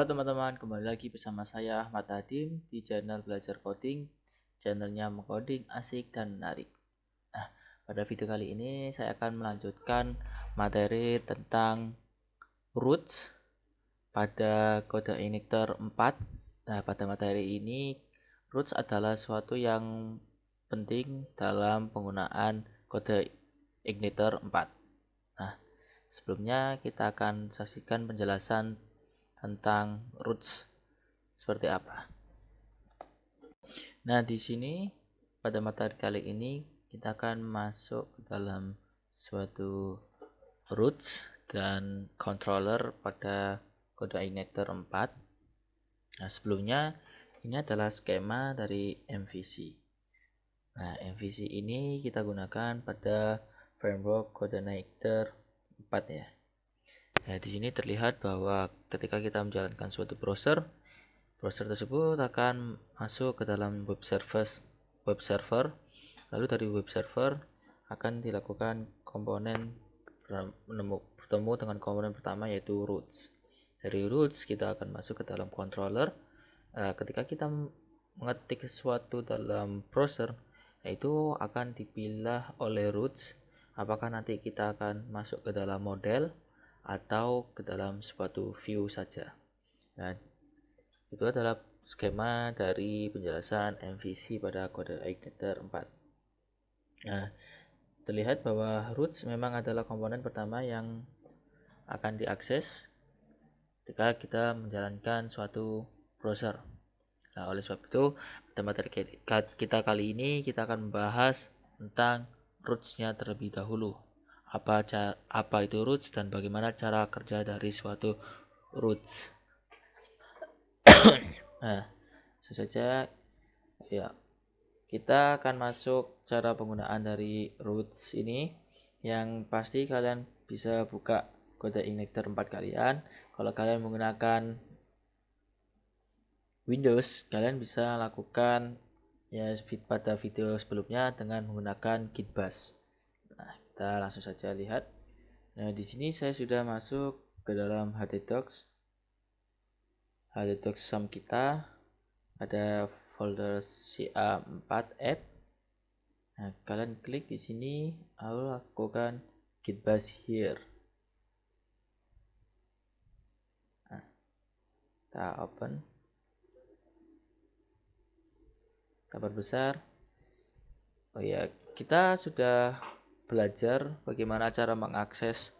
teman-teman, kembali lagi bersama saya Ahmad Hadim di channel Belajar Coding, channelnya mengcoding asik dan menarik. Nah, pada video kali ini saya akan melanjutkan materi tentang roots pada kode igniter 4. Nah, pada materi ini roots adalah suatu yang penting dalam penggunaan kode igniter 4. Nah, sebelumnya kita akan saksikan penjelasan tentang roots seperti apa. Nah, di sini pada materi kali ini kita akan masuk ke dalam suatu roots dan controller pada kode igniter 4. Nah, sebelumnya ini adalah skema dari MVC. Nah, MVC ini kita gunakan pada framework kode igniter 4 ya. Nah, di sini terlihat bahwa ketika kita menjalankan suatu browser tersebut akan masuk ke dalam web server. Lalu dari web server akan dilakukan komponen bertemu dengan komponen pertama yaitu roots. Dari roots kita akan masuk ke dalam controller. Ketika kita mengetik sesuatu dalam browser, itu akan dipilih oleh roots apakah nanti kita akan masuk ke dalam model atau ke dalam suatu view saja. Nah, itu adalah skema dari penjelasan MVC pada kode igniter 4. Nah, terlihat bahwa roots memang adalah komponen pertama yang akan diakses ketika kita menjalankan suatu browser. Nah, oleh sebab itu, pada materi kita kali ini kita akan membahas tentang roots-nya terlebih dahulu. Apa itu roots dan bagaimana cara kerja dari suatu roots. Nah, saja ya. Kita akan masuk cara penggunaan dari roots ini. Yang pasti kalian bisa buka kode igniter 4 kalian. Kalau kalian menggunakan Windows, kalian bisa lakukan ya pada video sebelumnya dengan menggunakan git bash. Nah, kita langsung saja lihat. Nah, di sini saya sudah masuk ke dalam htdocs sum kita. Ada folder CA4 app. Nah, kalian klik di sini lalu lakukan git bash here. Nah, kita open. Kita perbesar. Oh ya, kita sudah belajar bagaimana cara mengakses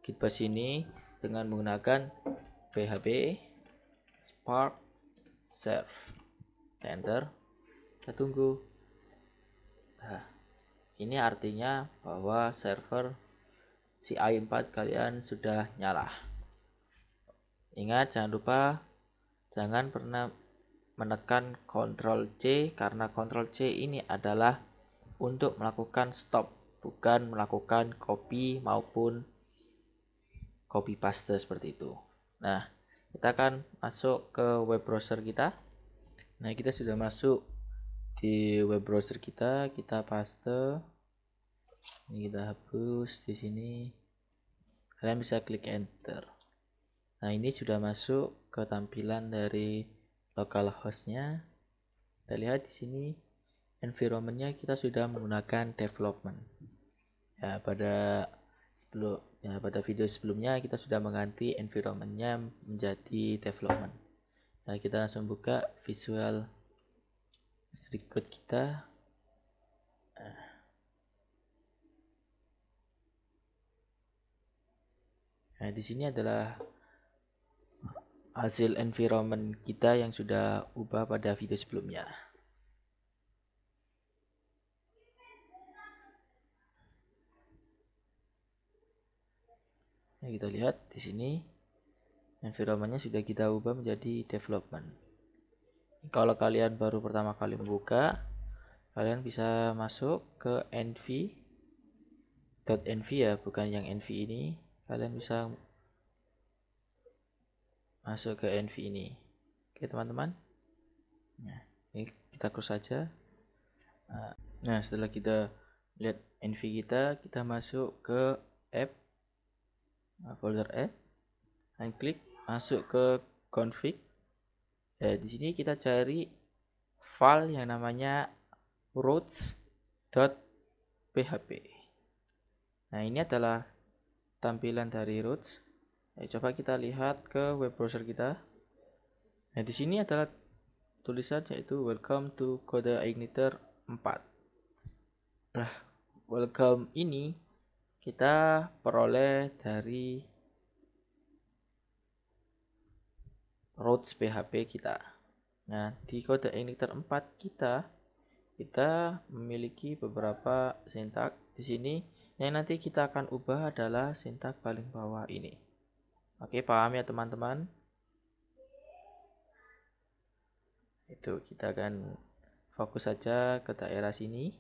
git bash ini dengan menggunakan php spark serve. Enter. Kita tunggu. Nah, ini artinya bahwa server CI4 kalian sudah nyala. Ingat, jangan lupa jangan pernah menekan Ctrl C karena Ctrl C ini adalah untuk melakukan stop, bukan melakukan copy maupun copy paste seperti itu. Nah, kita akan masuk ke web browser kita. Nah, kita sudah masuk di web browser kita paste. Ini kita hapus di sini. Kalian bisa klik enter. Nah, ini sudah masuk ke tampilan dari localhost-nya. Kita lihat di sini environment-nya kita sudah menggunakan development. Ya, pada video sebelumnya kita sudah mengganti environment-nya menjadi development. Nah, kita langsung buka Visual Studio Code kita. Nah, di sini adalah hasil environment kita yang sudah ubah pada video sebelumnya. Nah, kita lihat di sini environment-nya sudah kita ubah menjadi development. Kalau kalian baru pertama kali membuka, kalian bisa masuk ke env ya, bukan yang env ini. Kalian bisa masuk ke env ini. Oke, teman-teman. Nah, ini kita close saja. Nah, setelah kita lihat env kita masuk ke app, folder app, dan klik masuk ke config. Di sini kita cari file yang namanya routes.php. Nah, ini adalah tampilan dari routes. Coba kita lihat ke web browser kita. Nah, di sini adalah tulisan yaitu welcome to CodeIgniter 4. Nah, welcome ini kita peroleh dari routes PHP kita. Nah, di CodeIgniter 4 kita memiliki beberapa sintak di sini yang nanti kita akan ubah adalah sintak paling bawah ini. Oke, paham ya teman-teman? Itu kita akan fokus saja ke daerah sini.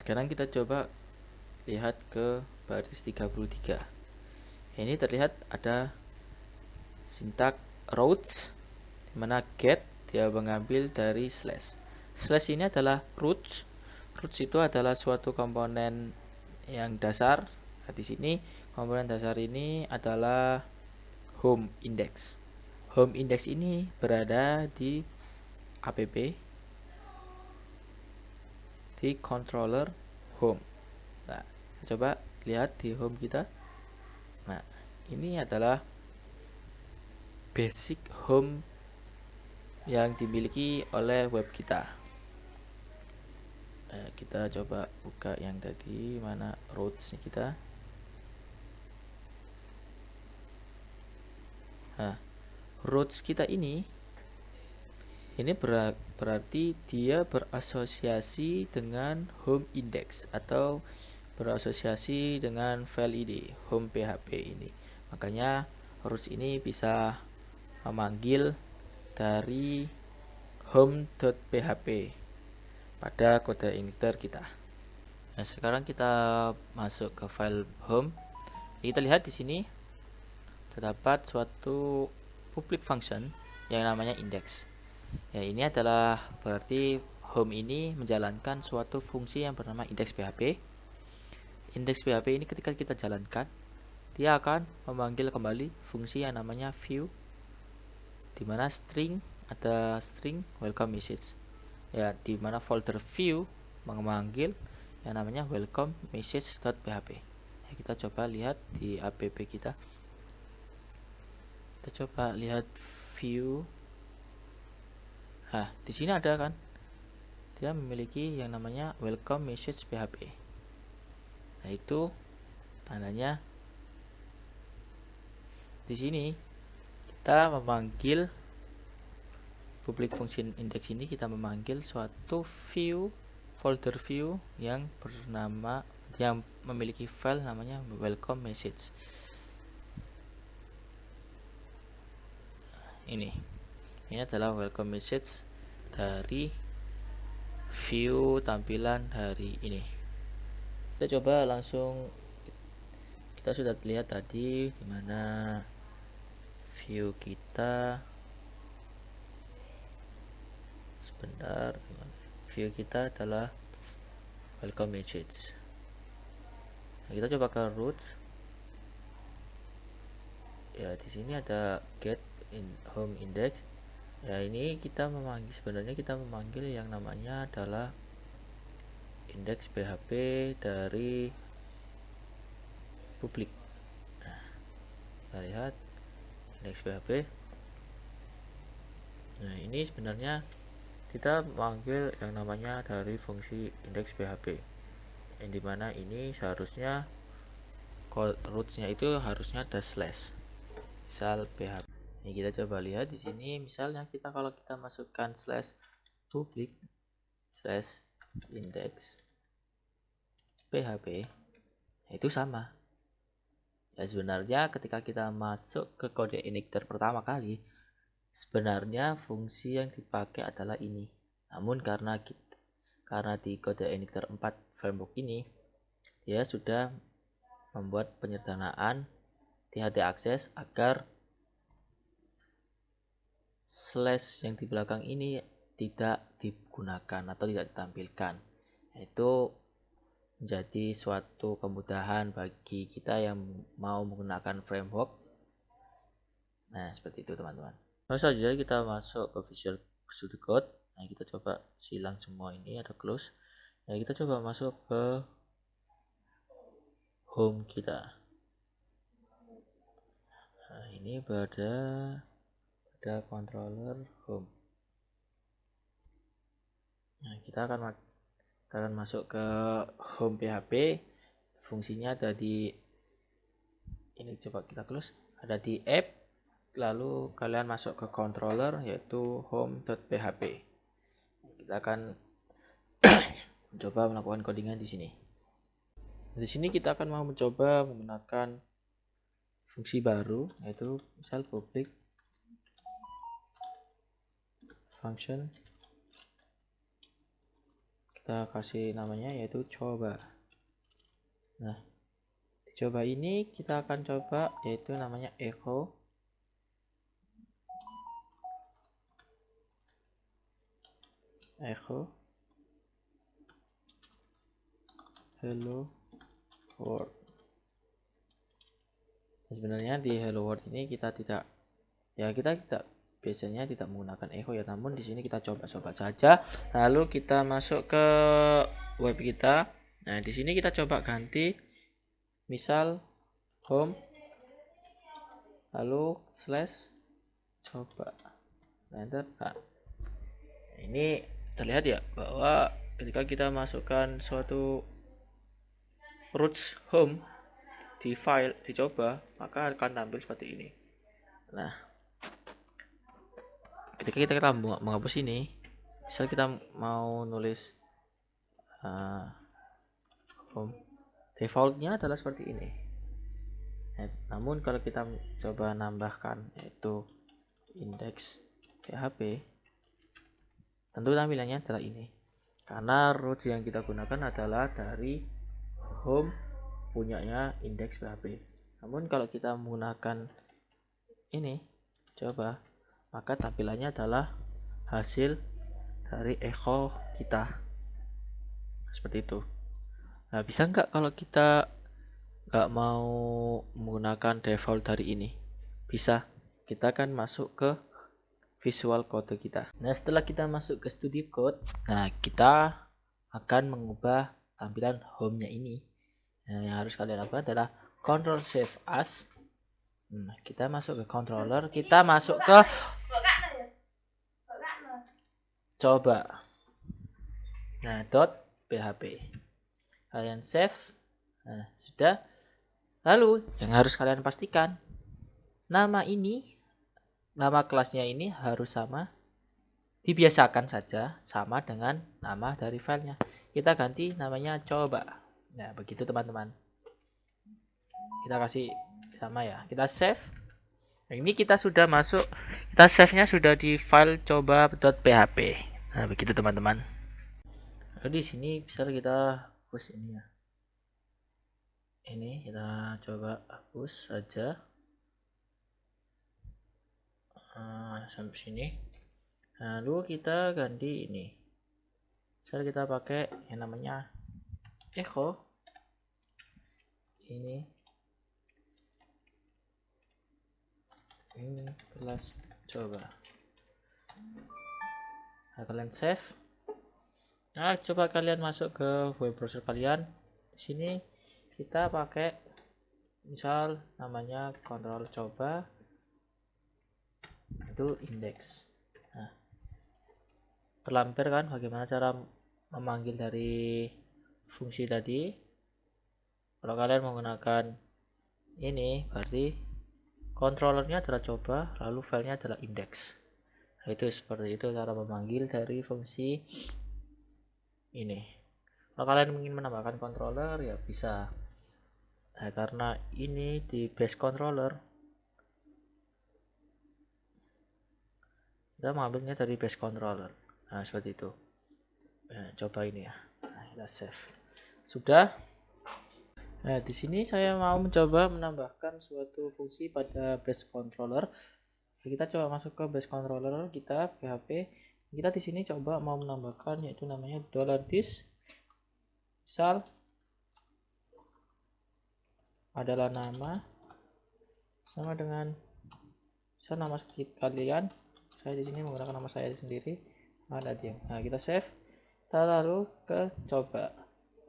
Sekarang kita coba lihat ke baris 33. Ini terlihat ada sintak routes di mana get dia mengambil dari slash. Slash ini adalah routes. Routes itu adalah suatu komponen yang dasar. Nah, di sini komponen dasar ini adalah home index. Home index ini berada di app di controller home. Nah, coba lihat di home kita. Nah, ini adalah basic home yang dimiliki oleh web kita. Kita coba buka yang tadi, mana routes kita. Nah, routes kita ini berarti dia berasosiasi dengan home index atau berasosiasi dengan file ID home PHP ini. Makanya routes ini bisa memanggil dari home.php pada CodeIgniter kita. Nah, sekarang kita masuk ke file home. Kita lihat di sini terdapat suatu public function yang namanya index. Ya, ini adalah berarti home ini menjalankan suatu fungsi yang bernama index PHP. Index PHP ini ketika kita jalankan, dia akan memanggil kembali fungsi yang namanya view, di mana ada string welcome message. Ya, di mana folder view memanggil yang namanya welcome message.php. Ya, kita coba lihat di app kita. Kita coba lihat view. Nah, di sini ada kan? Dia memiliki yang namanya welcome message PHP. Nah, itu tandanya di sini kita memanggil public function index ini, kita memanggil suatu view, folder view yang memiliki file namanya welcome message. Ini adalah welcome message dari view tampilan hari ini. Kita coba langsung, kita sudah lihat tadi dimana view kita. Sebentar, view kita adalah welcome message. Nah, kita coba ke routes. Ya, di sini ada get home index. Ya, ini sebenarnya kita memanggil yang namanya adalah index PHP dari publik. Nah, kita lihat index PHP. Nah, ini sebenarnya kita memanggil yang namanya dari fungsi index PHP, yang dimana ini seharusnya rootsnya itu harusnya ada slash, misal PHP. Ini kita coba lihat di sini, misalnya kalau kita masukkan slash public slash index PHP, itu sama. Ya, sebenarnya ketika kita masuk ke CodeIgniter pertama kali, sebenarnya fungsi yang dipakai adalah ini. Namun karena di CodeIgniter 4 framework ini, dia sudah membuat penyederhanaan di htaccess agar slash yang di belakang ini tidak digunakan atau tidak ditampilkan. Itu menjadi suatu kemudahan bagi kita yang mau menggunakan framework. Nah, seperti itu teman-teman. Langsung saja kita masuk ke Visual Studio Code. Nah, kita coba silang semua ini, ada close. Nah, kita coba masuk ke home kita. Nah, ini pada controller home. Nah, kita akan masuk ke home PHP. Fungsinya ada di ini, coba kita close, ada di app, lalu kalian masuk ke controller yaitu home.php. Kita akan mencoba melakukan codingan di sini. Di sini kita akan mau mencoba menggunakan fungsi baru yaitu misal public function, kita kasih namanya yaitu coba. Nah, di coba ini kita akan coba yaitu namanya echo hello world. Sebenarnya di hello world ini kita tidak biasanya tidak menggunakan echo ya, namun di sini kita coba saja. Lalu kita masuk ke web kita. Nah, di sini kita coba ganti misal home lalu slash coba enter. Nah, ini terlihat ya bahwa ketika kita masukkan suatu roots home di file dicoba, maka akan tampil seperti ini. Nah, ketika kita menghapus ini, misal kita mau nulis home, defaultnya adalah seperti ini. Namun kalau kita coba nambahkan yaitu index PHP, tentu tampilannya adalah ini, karena roots yang kita gunakan adalah dari home punyanya index PHP. Namun kalau kita menggunakan ini coba, maka tampilannya adalah hasil dari echo kita seperti itu. Nah, bisa nggak kalau kita nggak mau menggunakan default dari ini? Bisa, kita akan masuk ke visual code kita. Nah, setelah kita masuk ke studio code, nah kita akan mengubah tampilan home-nya ini. Nah, yang harus kalian lakukan adalah Ctrl Shift As. Nah, kita masuk ke controller, kita masuk ke coba. Nah, .php. Kalian save. Nah, sudah. Lalu yang harus kalian pastikan, nama kelasnya ini harus sama. Dibiasakan saja sama dengan nama dari filenya. Kita ganti namanya coba. Nah, begitu teman-teman. Kita kasih sama ya. Kita save. Nah, ini kita sudah masuk. Kita save-nya sudah di file coba.php. Nah, begitu teman-teman. Lalu di sini bisa kita hapus ini ya. Ini kita coba hapus saja. Sampai sini. Lalu kita ganti ini. Misal kita pakai yang namanya echo. Ini kelas coba. Nah, kalian save. Nah, coba kalian masuk ke web browser kalian. Di sini kita pakai misal namanya kontrol coba itu index. Nah, terlampir kan bagaimana cara memanggil dari fungsi tadi. Kalau kalian menggunakan ini berarti controllernya adalah coba, lalu filenya adalah index. Nah, itu seperti itu cara memanggil dari fungsi ini. Kalau kalian ingin menambahkan controller ya bisa. Nah, karena ini di base controller, kita mengambilnya dari base controller. Nah, seperti itu. Nah, coba ini ya. Nah, kita save. Sudah. Nah, di sini saya mau mencoba menambahkan suatu fungsi pada base controller. Kita coba masuk ke base controller kita PHP. Kita di sini coba mau menambahkan yaitu namanya $this. Misal adalah nama sama dengan Saya nama kalian, saya di sini menggunakan nama saya sendiri, Ahmad Adhim. Nah, kita save, kita lalu ke coba.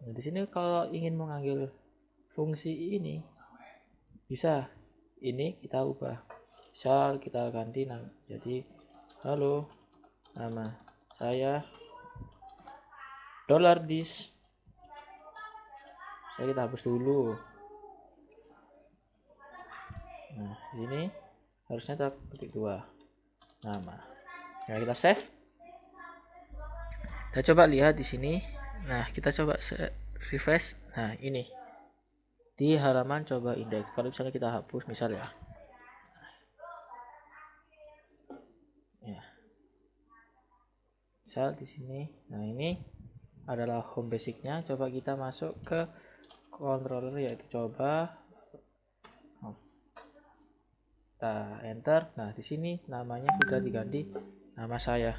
Nah, di sini kalau ingin mengambil fungsi ini bisa, ini kita ubah, misal kita ganti nama jadi halo nama saya $this. Saya kita hapus dulu. Nah, di sini harusnya kita ketik 2 nama. Nah, kita save. Kita coba lihat di sini. Nah, kita coba refresh. Nah, ini di halaman coba indeks. Kalau misalnya kita hapus misal ya. Misal di sini. Nah, ini adalah home basicnya. Coba kita masuk ke controller, yaitu coba kita enter. Nah, di sini namanya sudah diganti nama saya.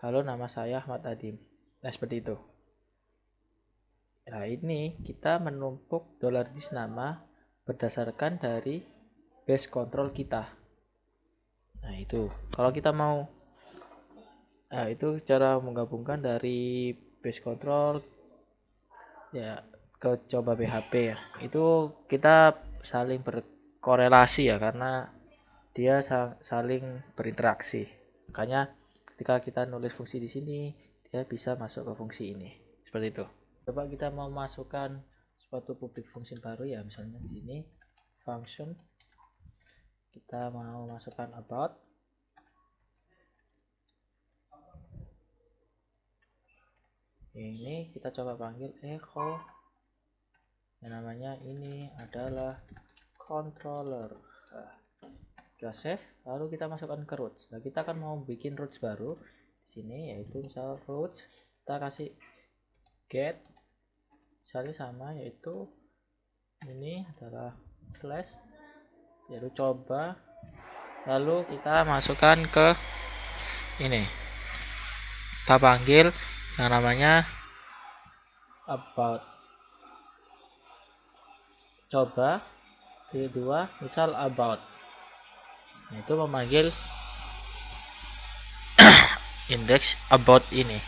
Halo, nama saya Ahmad Adhim. Nah, seperti itu. Nah, ini kita menumpuk $this nama berdasarkan dari base control kita. Nah, itu. Kalau kita mau, nah, itu cara menggabungkan dari base control ya ke coba PHP ya. Itu kita saling berkorelasi ya, karena dia saling berinteraksi. Makanya ketika kita nulis fungsi di sini, dia bisa masuk ke fungsi ini. Seperti itu. Coba kita mau masukkan suatu public function baru ya, misalnya di sini function. Kita mau masukkan about. Ini kita coba panggil echo. Yang namanya ini adalah controller. Nah, kita save, lalu kita masukkan ke roots. Nah, kita akan mau bikin roots baru di sini, yaitu misal roots kita kasih get, misalnya sama, yaitu ini adalah slash, yaitu coba, lalu kita masukkan ke ini, kita panggil yang namanya about. Coba kedua misal about, itu memanggil index about ini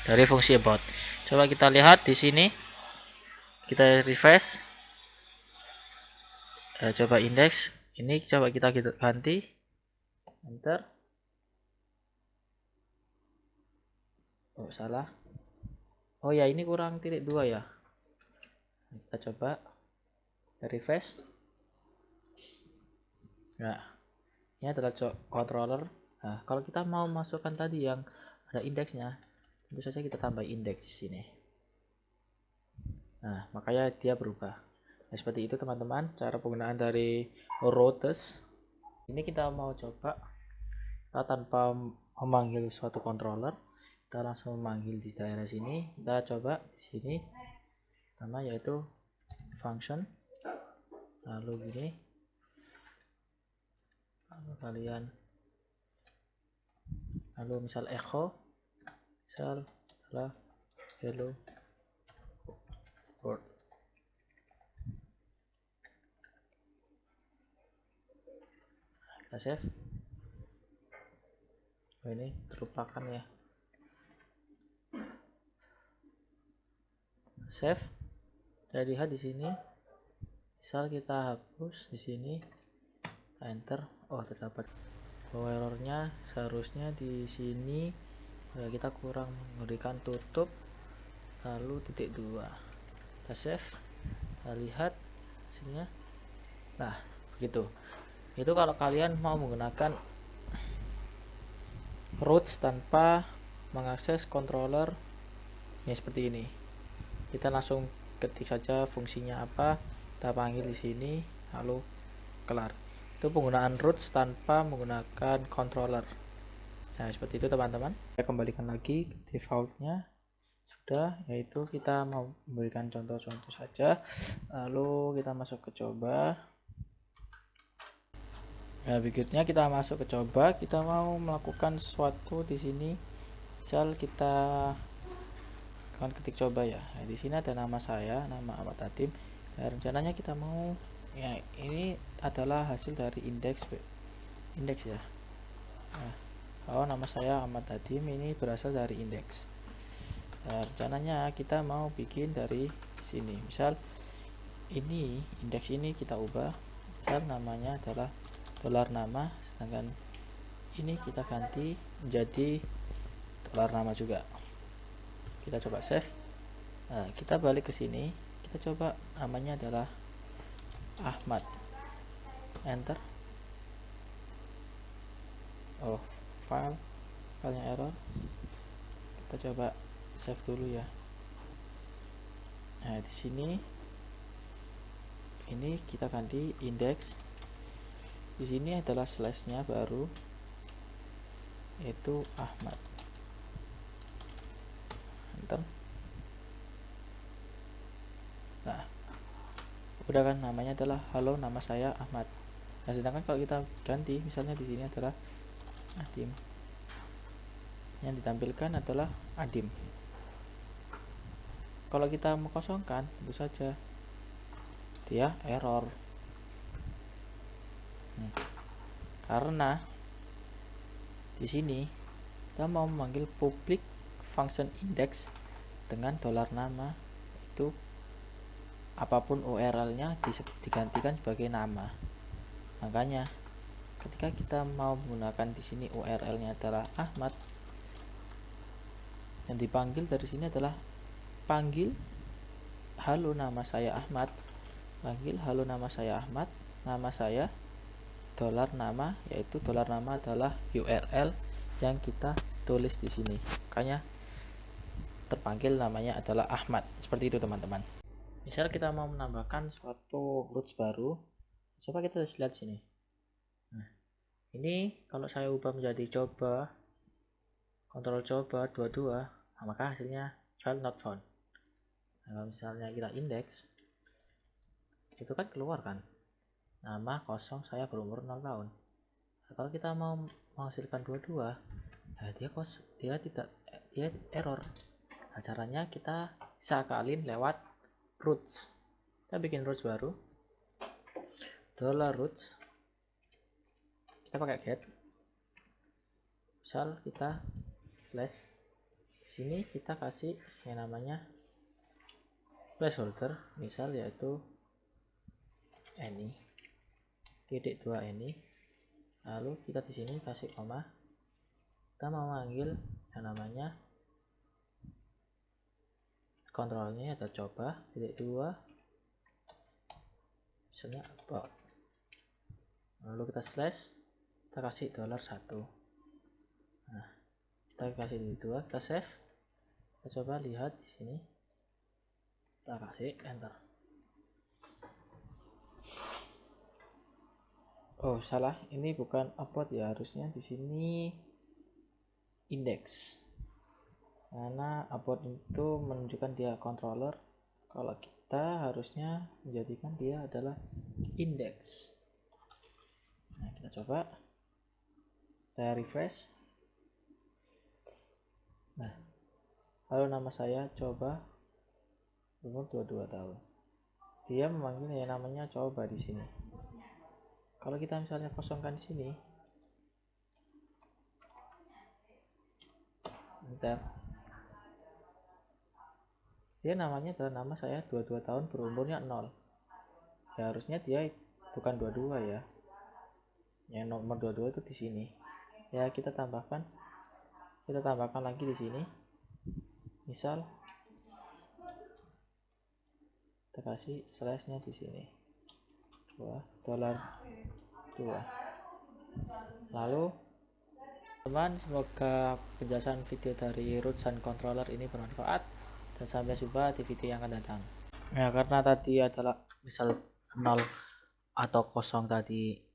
dari fungsi about. Coba kita lihat di sini, kita refresh, coba index ini, coba kita ganti, enter. Oh, salah. Oh ya, ini kurang titik 2 ya. Kita coba refresh. Nah, ini adalah controller. Nah, kalau kita mau masukkan tadi yang ada indeksnya, tentu saja kita tambah indeks di sini. Nah, makanya dia berubah. Nah, seperti itu teman-teman cara penggunaan dari routes. Ini kita mau coba, kita tanpa memanggil suatu controller, kita langsung memanggil di daerah sini. Kita coba di sini nama yaitu function, lalu gini, lalu kalian, lalu misal echo, misal adalah hello world. Kita save. Oh, ini terlupakan ya. Save. Kita lihat di sini. Misal kita hapus di sini, enter. Oh, terdapat bahwa errornya seharusnya di sini kita kurang memberikan tutup lalu titik 2. Kita save, kita lihat hasilnya. Nah, begitu. Itu kalau kalian mau menggunakan routes tanpa mengakses controller ya, seperti ini. Kita langsung ketik saja fungsinya apa, kita panggil di sini, lalu kelar. Itu penggunaan routes tanpa menggunakan controller. Nah, seperti itu teman-teman. Saya kembalikan lagi ke defaultnya. Sudah, yaitu kita mau memberikan contoh-contoh saja. Lalu kita masuk ke coba. Nah, berikutnya kita masuk ke coba. Kita mau melakukan sesuatu di sini. Misal kita akan ketik coba ya. Nah, di sini ada nama saya, nama Ahmad Adhim. Nah, rencananya kita mau ya, ini adalah hasil dari indeks indeks ya. Nah, nama saya Ahmad Hadim, ini berasal dari indeks. Nah, rencananya kita mau bikin dari sini. Misal ini indeks ini kita ubah, misal namanya adalah dolar nama, sedangkan ini kita ganti menjadi dolar nama juga. Kita coba save. Nah, kita balik ke sini, kita coba namanya adalah Ahmad, enter. Oh, filenya error. Kita coba save dulu ya. Nah, di sini ini kita ganti indeks. Di sini adalah slashnya baru, yaitu Ahmad. Enter. Nah, udah kan, namanya adalah halo nama saya Ahmad. Nah, sedangkan kalau kita ganti, misalnya di sini adalah Adim, yang ditampilkan adalah Adim. Kalau kita mengkosongkan, tentu saja dia error. Karena di sini kita mau memanggil public function index dengan dolar nama, itu apapun URL-nya digantikan sebagai nama. Makanya ketika kita mau menggunakan di sini URL-nya adalah Ahmad, yang dipanggil dari sini adalah panggil halo nama saya Ahmad, panggil halo nama saya Ahmad, nama saya dolar nama, yaitu dolar nama adalah URL yang kita tulis di sini. Makanya terpanggil namanya adalah Ahmad. Seperti itu teman-teman. Misal kita mau menambahkan suatu roots baru, coba kita lihat sini. Nah, ini kalau saya ubah menjadi coba, kontrol coba 22, maka hasilnya file not found. Nah, kalau misalnya kita indeks, itu kan keluar kan nama kosong, saya berumur 0 tahun. Nah, kalau kita mau menghasilkan 22, nah dia error. Nah, caranya kita bisa akalin lewat roots. Kita bikin roots baru, $roots, kita pakai get. Misal kita slash, di sini kita kasih yang namanya placeholder, misal yaitu any titik 2 any. Lalu kita di sini kasih koma, kita mau manggil yang namanya kontrolnya ada coba titik 2, misalnya about. Lalu kita slash, kita kasih $1. Nah, kita kasih titik 2, kita save, kita coba lihat di sini, kita kasih enter. Oh, salah, ini bukan upload ya, harusnya di sini index. Karena upload itu menunjukkan dia controller, kalau kita harusnya menjadikan dia adalah index. Nah, kita coba, kita refresh. Nah, lalu nama saya coba, umur 22 tahun. Dia memanggil yang namanya coba di sini. Kalau kita misalnya kosongkan di sini, bentar, dia namanya adalah nama saya 22 tahun, berumurnya 0. Ya, harusnya dia bukan 22 ya. Yang nomor 22 itu di sini. Ya, kita tambahkan lagi di sini. Misal kita kasih slashnya di sini. $2. Lalu teman, semoga penjelasan video dari roots dan controller ini bermanfaat, dan sampai jumpa di video yang akan datang. Ya, karena tadi adalah misal 0 atau kosong tadi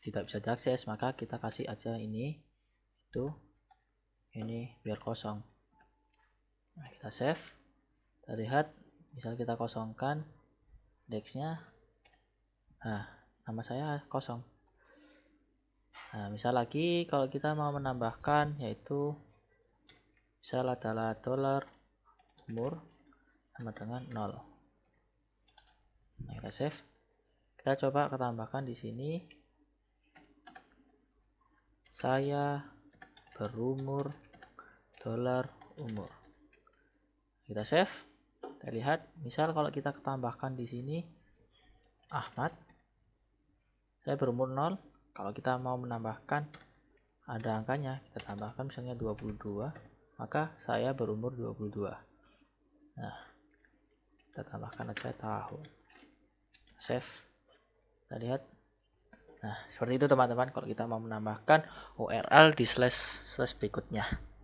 tidak bisa diakses, maka kita kasih aja ini biar kosong. Nah, kita save, kita lihat, misal kita kosongkan indexnya, nah nama saya kosong. Nah, misal lagi kalau kita mau menambahkan, yaitu misal adalah dolar umur sama dengan 0. Nah, kita save, kita coba tambahkan di sini saya berumur $umur. Kita save. Kita lihat, misal kalau kita tambahkan di sini Ahmad, saya berumur 0. Kalau kita mau menambahkan ada angkanya, kita tambahkan misalnya 22, maka saya berumur 22. Nah, kita tambahkan aja tahun. Save. Kita lihat. Nah, seperti itu teman-teman kalau kita mau menambahkan URL di slash berikutnya.